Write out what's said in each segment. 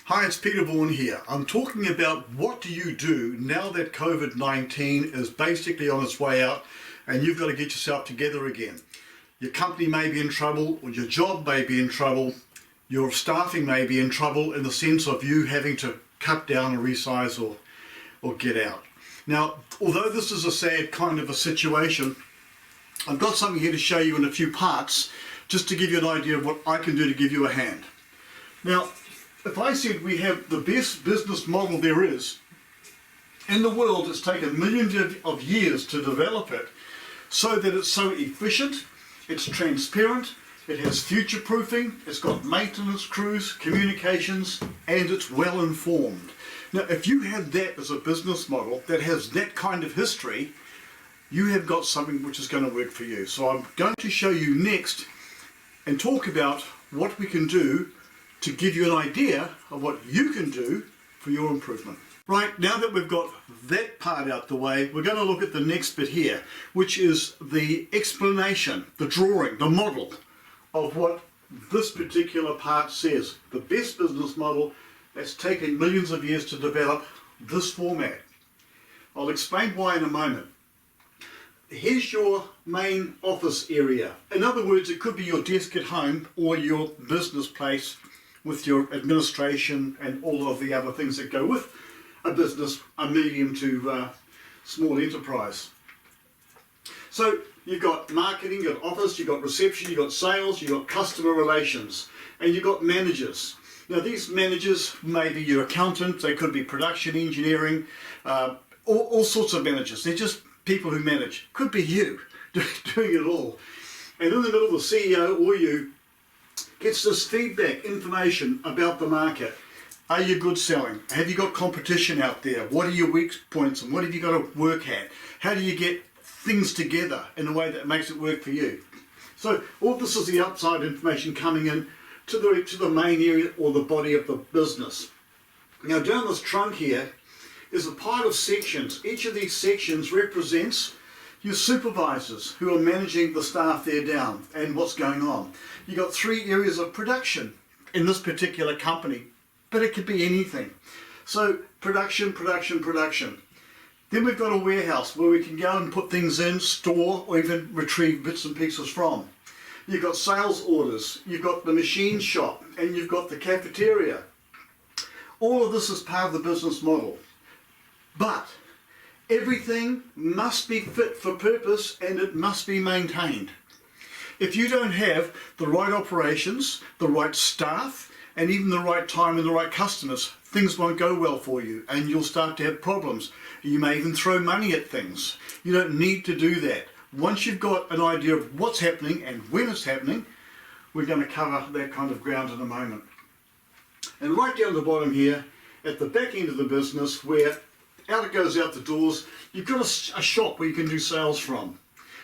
Hi, it's Peter Vaughan here. I'm talking about what do you do now that COVID-19 is basically on its way out and you've got to get yourself together again. Your company may be in trouble, or your job may be in trouble, your staffing may be in trouble in the sense of you having to cut down or resize or get out. Now, although this is a sad kind of a situation, I've got something here to show you in a few parts just to give you an idea of what I can do to give you a hand. Now, if I said we have the best business model there is in the world, it's taken millions of years to develop it so that it's so efficient, it's transparent, it has future proofing, it's got maintenance crews, communications, and it's well informed. Now, if you have that as a business model that has that kind of history, you have got something which is going to work for you. So I'm going to show you next and talk about what we can do to give you an idea of what you can do for your improvement. Right, now that we've got that part out the way, we're going to look at the next bit here, which is the explanation, the drawing, the model of what this particular part says. The best business model that's taken millions of years to develop this format. I'll explain why in a moment. Here's your main office area. In other words, it could be your desk at home or your business place with your administration and all of the other things that go with a business, a medium to small enterprise. So you've got marketing, you've got office, you've got reception, you've got sales, you've got customer relations, and you've got managers. Now these managers may be your accountant, they could be production engineering, all sorts of managers. They're just people who manage. Could be you doing it all. And in the middle, the CEO or you gets this feedback, information about the market. Are you good selling? Have you got competition out there? What are your weak points and what have you got to work at? How do you get things together in a way that makes it work for you? So all this is the outside information coming in to the main area or the body of the business. Now down this trunk here is a pile of sections. Each of these sections represents your supervisors who are managing the staff there down and what's going on. You've got 3 areas of production in this particular company, but it could be anything. So production, production, production. Then we've got a warehouse where we can go and put things in, store, or even retrieve bits and pieces from. You've got sales orders, you've got the machine shop, and you've got the cafeteria. All of this is part of the business model. But everything must be fit for purpose and it must be maintained. If you don't have the right operations, the right staff, and even the right time and the right customers, things won't go well for you and you'll start to have problems. You may even throw money at things. You don't need to do that. Once you've got an idea of what's happening and when it's happening, we're going to cover that kind of ground in a moment. And right down the bottom here, at the back end of the business, where out it goes out the doors, you've got a shop where you can do sales from.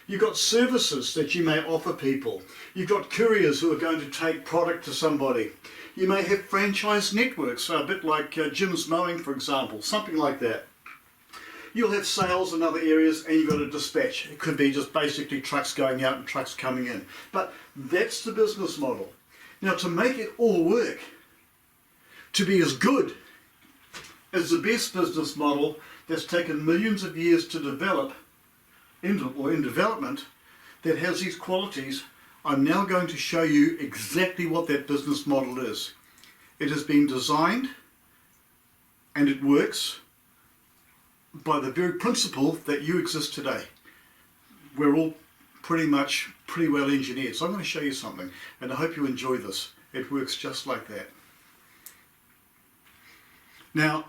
You've got services that you may offer people. You've got couriers who are going to take product to somebody. You may have franchise networks, a bit like Jim's Mowing, for example, something like that. You'll have sales in other areas and you've got a dispatch. It could be just basically trucks going out and trucks coming in. But that's the business model. Now to make it all work, to be as good as the best business model that's taken millions of years to develop in development that has these qualities, I'm now going to show you exactly what that business model is. It has been designed and it works by the very principle that you exist today. We're all pretty well engineered. So I'm going to show you something and I hope you enjoy this. It works just like that. Now,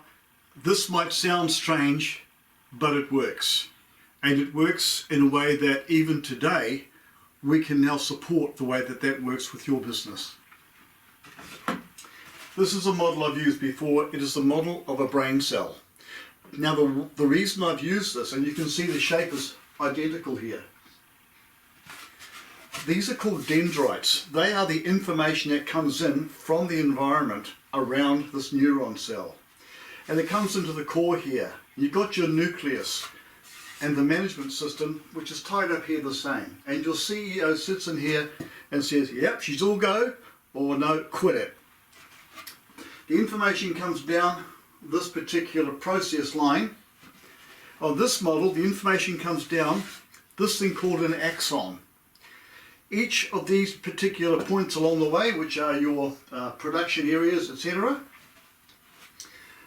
this might sound strange, but it works. And it works in a way that even today, we can now support the way that that works with your business. This is a model I've used before. It is the model of a brain cell. Now the reason I've used this, and you can see the shape is identical here. These are called dendrites. They are the information that comes in from the environment around this neuron cell. And it comes into the core here. You've got your nucleus and the management system, which is tied up here the same. And your CEO sits in here and says, yep, she's all go, or no, quit it. The information comes down this particular process line. On this model, the information comes down this thing called an axon. Each of these particular points along the way, which are your production areas, etc.,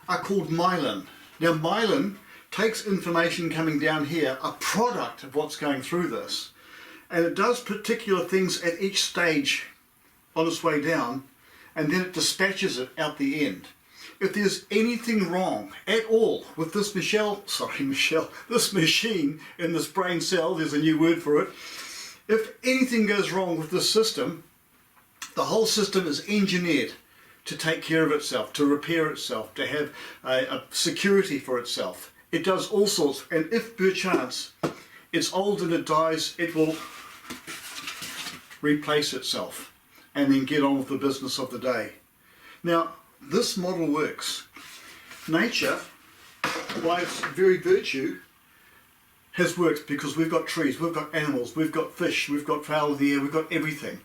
are called myelin. Now myelin takes information coming down here, a product of what's going through this, and it does particular things at each stage on its way down, and then it dispatches it out the end. If there's anything wrong at all with this this machine in this brain cell, there's a new word for it, if anything goes wrong with this system, the whole system is engineered to take care of itself, to repair itself, to have a security for itself. It does all sorts, and if perchance it's old and it dies, it will replace itself and then get on with the business of the day. Now, this model works. Nature, by its very virtue, has worked because we've got trees, we've got animals, we've got fish, we've got fowl of the air, we've got everything.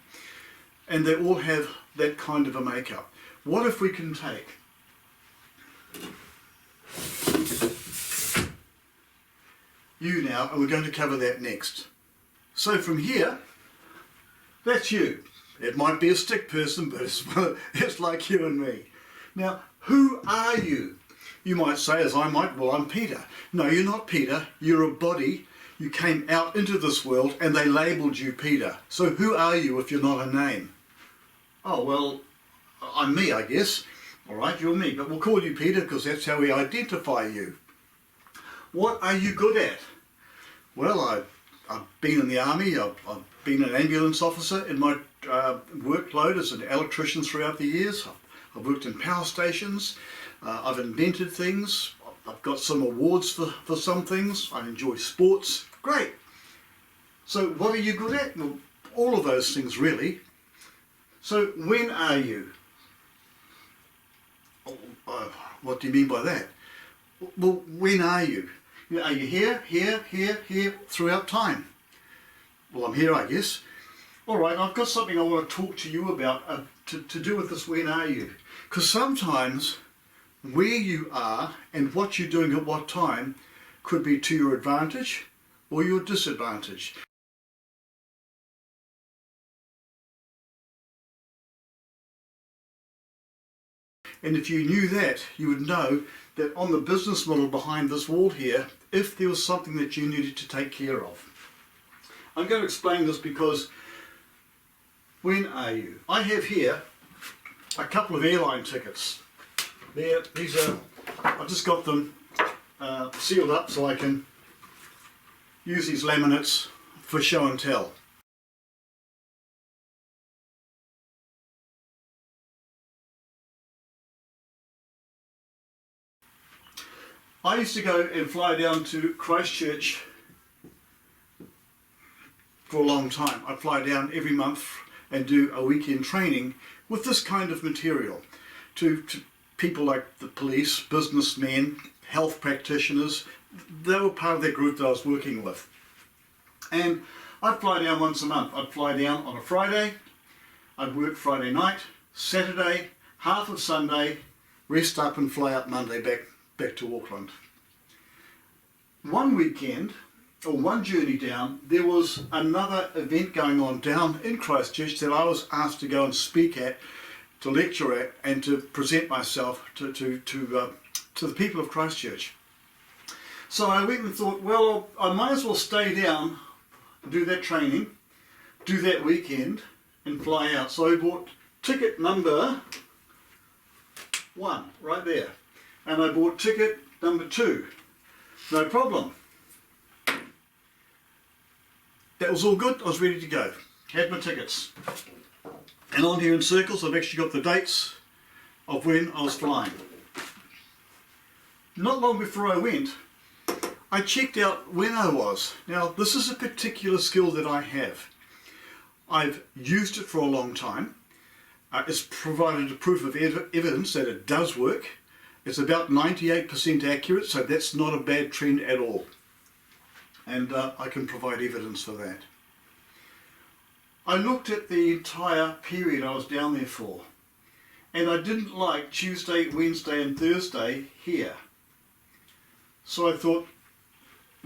And they all have that kind of a makeup. What if we can take you now, and we're going to cover that next. So from here, that's you. It might be a stick person, but it's like you and me. Now, who are you? You might say, as I might, well, I'm Peter. No, you're not Peter. You're a body. You came out into this world and they labelled you Peter. So who are you if you're not a name? Oh, well, I'm me, I guess. All right, you're me, but we'll call you Peter because that's how we identify you. What are you good at? Well, I've been in the army. I've been an ambulance officer in my workload as an electrician throughout the years. I've worked in power stations. I've invented things. I've got some awards for some things. I enjoy sports. Great. So what are you good at? Well, all of those things really. So when are you? What do you mean by that? Well, when are you? Are you here, here, here, here throughout time? Well, I'm here, I guess. All right, I've got something I want to talk to you about to do with this when are you. Because sometimes where you are and what you're doing at what time could be to your advantage or your disadvantage. And if you knew that, you would know that on the business model behind this wall here, if there was something that you needed to take care of. I'm going to explain this because when are you? I have here a couple of airline tickets. These are, I've just got them sealed up so I can use these laminates for show and tell. I used to go and fly down to Christchurch for a long time. I'd fly down every month and do a weekend training with this kind of material to people like the police, businessmen, health practitioners. They were part of that group that I was working with. And I'd fly down once a month. I'd fly down on a Friday, I'd work Friday night, Saturday, half of Sunday, rest up and fly up Monday back to Auckland. One weekend, or one journey down, there was another event going on down in Christchurch that I was asked to go and speak at, to lecture at, and to present myself to the people of Christchurch. So I went and thought, well, I might as well stay down, do that training, do that weekend, and fly out. So I bought ticket number 1, right there. And I bought ticket number 2. No problem. That was all good. I was ready to go. Had my tickets. And on here in circles, I've actually got the dates of when I was flying. Not long before I went, I checked out when I was. Now, this is a particular skill that I have. I've used it for a long time. It's provided a proof of evidence that it does work. It's about 98% accurate, so that's not a bad trend at all. And I can provide evidence for that. I looked at the entire period I was down there for, and I didn't like Tuesday, Wednesday and Thursday here. So I thought,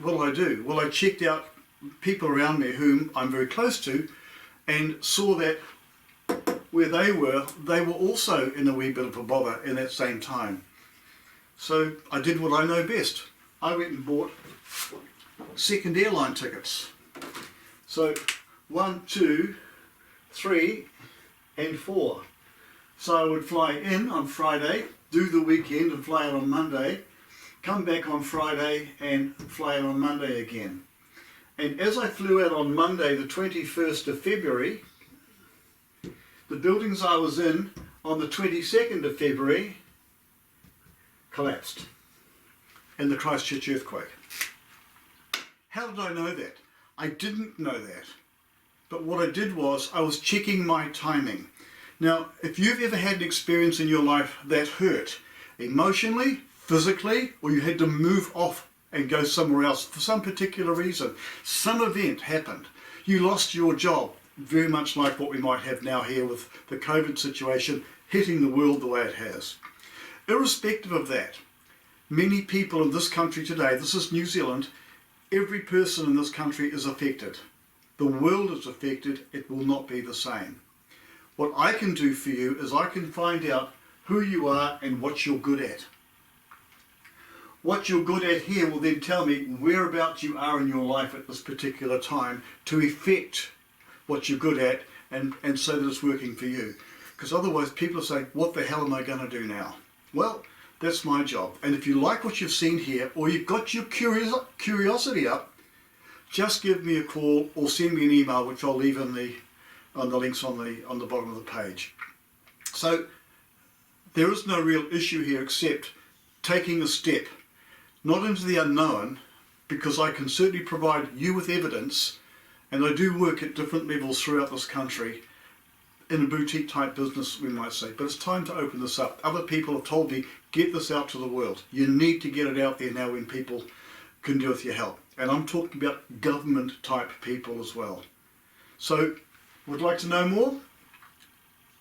what do I do? Well, I checked out people around me whom I'm very close to and saw that where they were also in a wee bit of a bother in that same time. So I did what I know best. I went and bought second airline tickets. So 1, 2, 3 and 4. So I would fly in on Friday, do the weekend and fly out on Monday, come back on Friday and fly out on Monday again. And as I flew out on Monday the 21st of February, the buildings I was in on the 22nd of February collapsed in the Christchurch earthquake. How did I know that? I didn't know that. But what I did was I was checking my timing. Now, if you've ever had an experience in your life that hurt, emotionally, physically, or you had to move off and go somewhere else for some particular reason, some event happened, you lost your job, very much like what we might have now here with the COVID situation hitting the world the way it has. Irrespective of that, many people in this country today, this is New Zealand, every person in this country is affected. The world is affected, it will not be the same. What I can do for you is I can find out who you are and what you're good at. What you're good at here will then tell me whereabouts you are in your life at this particular time to effect what you're good at and so that it's working for you. Because otherwise people say, what the hell am I going to do now? Well, that's my job. And if you like what you've seen here, or you've got your curiosity up, just give me a call or send me an email, which I'll leave in the links on the bottom of the page. So there is no real issue here except taking a step, not into the unknown, because I can certainly provide you with evidence, and I do work at different levels throughout this country in a boutique type business, we might say, but it's time to open this up. Other people have told me, get this out to the world. You need to get it out there now when people can do with your help. And I'm talking about government type people as well. So, would like to know more?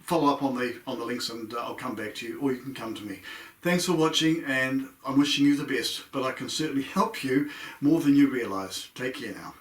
Follow up on the links and I'll come back to you, or you can come to me. Thanks for watching, and I'm wishing you the best, but I can certainly help you more than you realise. Take care now.